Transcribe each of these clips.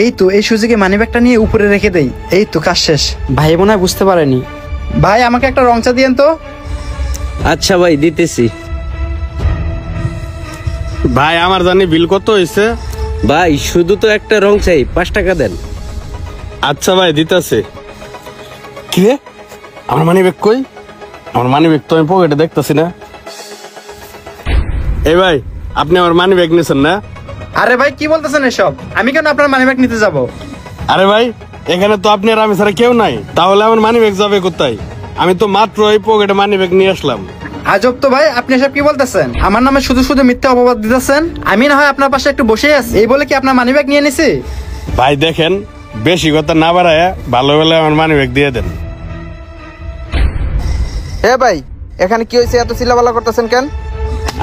এই তো এই সুযোগে মানিব্যাগটা নিয়ে উপরে রেখে দেই। এই তো কাজ শেষ। ভাই মনে হয় বুঝতে পারেনি। ভাই আমাকে একটা রং চা দিয়েন তো। আচ্ছা ভাই দিতেছি। ভাই আমার জানি বিল কত হয়েছে? ভাই শুধু তো একটা রং চাই, 5 টাকা দেন। আচ্ছা ভাই দিতেছে। কি রে, আমার মানি ব্যাগ কই? আমার মানি ব্যাগ তো আমি পকেটে দেখতেছি না। এই ভাই, আপনি আমার মানি ব্যাগ নিয়েছেন না? আরে ভাই কি বলতেছেন এসব? আমি কেন আপনার মানিব্যাগ নিতে যাব? আরে ভাই, এখানে তো আপনি আর আমি ছাড়া কেউ নাই, তাহলে আমার মানি ব্যাগ যাবে কোথায়? আমি তো মাত্র এই পকেটে মানি ব্যাগ নিয়ে আসলাম। আজব তো ভাই, আপনি এসব কি বলতেছেন? আমার নামে শুধু শুধু মিথ্যা অপবাদ দিতেছেন। আমি না হয় আপনার পাশে একটু বসেই আছি, এই বলে কি আপনার মানিব্যাগ নিয়ে নিছি? ভাই দেখেন, বেশি কথা না বাড়ায় ভালো ভালো আমার মানি ব্যাগ দিয়ে দেন। এ ভাই, এখানে কি হয়েছে? এত চিল্লাপাল্লা করতেছেন কেন?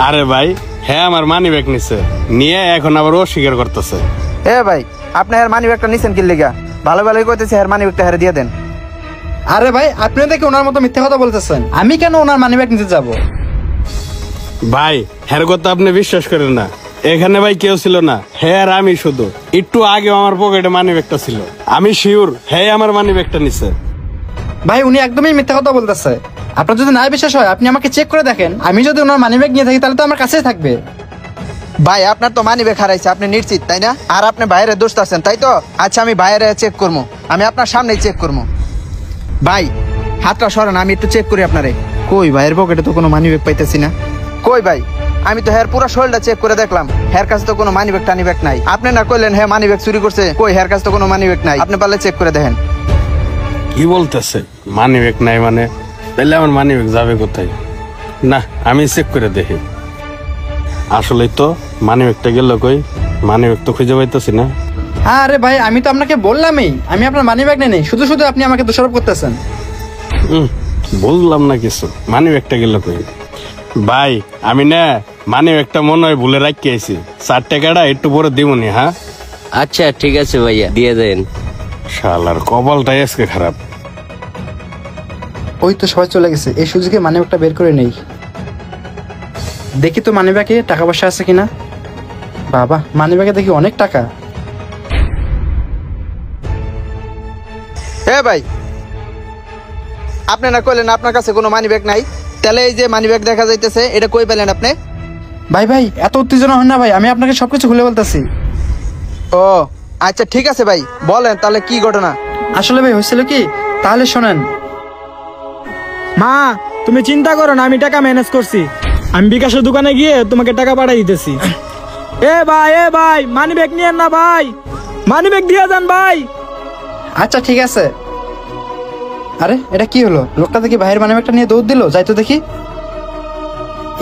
আরে ভাই, হ্যাঁ আমার মানি ব্যাগ নিছে, নিয়ে এখন আবার অস্বীকার করতেছে। এ ভাই, আপনি হের মানি ব্যাগটা নিছেন কি লিগা? ভালো ভালোই কইতেছে, হের মানি ব্যাগটা হেরে দিয়ে দেন। আরে ভাই, আপনি দেখি ওনার মতো মিথ্যা কথা বলতেছেন। আমি কেন ওনার মানিব্যাগ নিতে যাব? ভাই হ্যার কথা আপনি বিশ্বাস করেন না, এখানে ভাই কেউ ছিল না, হ্যাঁ আর আমি শুধু। একটু আগে আমার পকেটে মানি ব্যাগটা ছিল, আমি শিওর হ্যাঁ আমার মানি ব্যাগটা নিছে। ভাই উনি একদমই মিথ্যা কথা বলতেছে। আপনার যদি না বিশ্বাস হয় আপনি আমাকে চেক করে দেখেন। আমি যদি ওনার মানিব্যাগ নিয়ে থাকি তাহলে তো আমার কাছেই থাকবে। ভাই আপনার তো মানি ব্যাগ হারাইছে, আপনি নিশ্চিত তাই না? আর আপনি বাইরে দোস্ত আছেন তাই তো? আচ্ছা আমি বাইরে চেক করবো, আমি আপনার সামনেই চেক করবো। ভাই হাতটা সরান, আমি একটু চেক করি আপনারে। কই ভাইয়ের পকেটে তো কোনো মানি ব্যাগ পাইতেছি না। কই ভাই, আমি তো হের পুরো শরীরটা চেক করে দেখলাম, হের কাছে তো কোনো মানি ব্যাগ টানি ব্যাগ নাই। আপনি না কইলেন হ্যাঁ মানি ব্যাগ চুরি করছে? কই, হের কাছে তো কোনো মানি ব্যাগ নাই, আপনি পারলে চেক করে দেখেন। কি বলতেছে মানি ব্যাগ নাই মানে? তাহলে আমার মানি ব্যাগ যাবে কোথায়? না, আমি চেক করে দেখি। আসলে তো মানি ব্যাগটা গেল কই? মানি ব্যাগ তো খুঁজে পাইতেছি না। আরে ভাই, আমি তো আপনাকে বললামই আমি আপনার মানিব্যাগ নেই। শুধু শুধু আপনি আমাকে দোষারোপ করতেছেন। বললাম না কিছু, মানি ব্যাগটা গেল কই? ভাই আমি না মানি ব্যাগটা মনে হয় ভুলে রাখি আইছি, 4 টাকাটা একটু পরে দিবনি। হ্যাঁ আচ্ছা ঠিক আছে ভাইয়া, দিয়ে দেন। শালার কপালটাই আজকে খারাপ। ওই তো সবাই চলে গেছে, এই সুযোগে মানিব্যাগটা বের করে নেই। দেখি তো মানিব্যাগে টাকা পয়সা আছে কিনা। বাবা, মানিব্যাগে দেখি অনেক টাকা। এ ভাই, আপনি না কইলেন আপনার কাছে কোনো মানি ব্যাগ নাই? তাহলে এই যে মানি ব্যাগ দেখা যাইতেছে, এটা কই পেলেন আপনি? ভাই ভাই এত উত্তেজনা হয় না ভাই, আমি আপনাকে সবকিছু খুলে বলতেছি। ও আচ্ছা ঠিক আছে ভাই, বলেন তাহলে কি ঘটনা? আসলে ভাই হয়েছিল কি, তাহলে শোনেন। মা, তুমি চিন্তা করো না, আমি টাকা ম্যানেজ করছি। আমি বিকাশের দোকানে গিয়ে তোমাকে টাকা পাঠিয়ে দিতেছি। এ ভাই মানি ব্যাগ নিয়েন না ভাই, মানি ব্যাগ দিয়ে যান ভাই। আচ্ছা ঠিক আছে। আরে এটা কি হলো? লোকটা দেখি ভাইয়ের মানিব্যাগটা নিয়ে দৌড় দিল। যাই তো দেখি।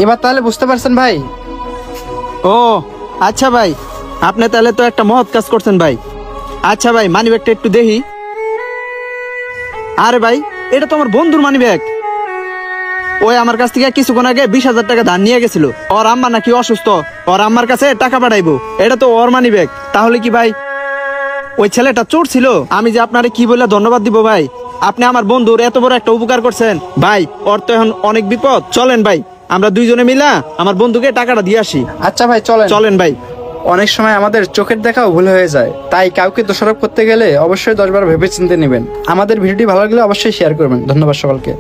এবার তাহলে বুঝতে পারছেন ভাই? ও আচ্ছা ভাই, আপনি তাহলে তো একটা মহৎ কাজ করছেন ভাই। আচ্ছা ভাই, মানি ব্যাগটা একটু দেখি। আরে ভাই, এটা তো আমার বন্ধুর মানি ব্যাগ। ওই আমার কাছ থেকে কিছুক্ষণ আগে 20,000 টাকা ধার নিয়ে গেছিল। ওর আম্মা নাকি অসুস্থ, ওর আম্মার কাছে টাকা পাঠাইবো। এটা তো ওর মানি ব্যাগ। তাহলে কি ভাই ওই ছেলেটা চোর ছিল? আমি যে আপনারে কি বলে ধন্যবাদ দিব ভাই? আপনি আমার বন্ধুর এত বড় একটা উপকার করছেন ভাই। ওর তো এখন অনেক বিপদ। চলেন ভাই, আমরা দুইজনে মিলা আমার বন্ধুকে টাকাটা দিয়ে আসি। আচ্ছা ভাই চলেন। চলেন ভাই। অনেক সময় আমাদের চোখের দেখাও ভুল হয়ে যায়, তাই কাউকে দোষারোপ করতে গেলে অবশ্যই 10 বার ভেবে চিন্তে নেবেন। আমাদের ভিডিওটি ভালো লাগলে অবশ্যই শেয়ার করবেন। ধন্যবাদ সকলকে।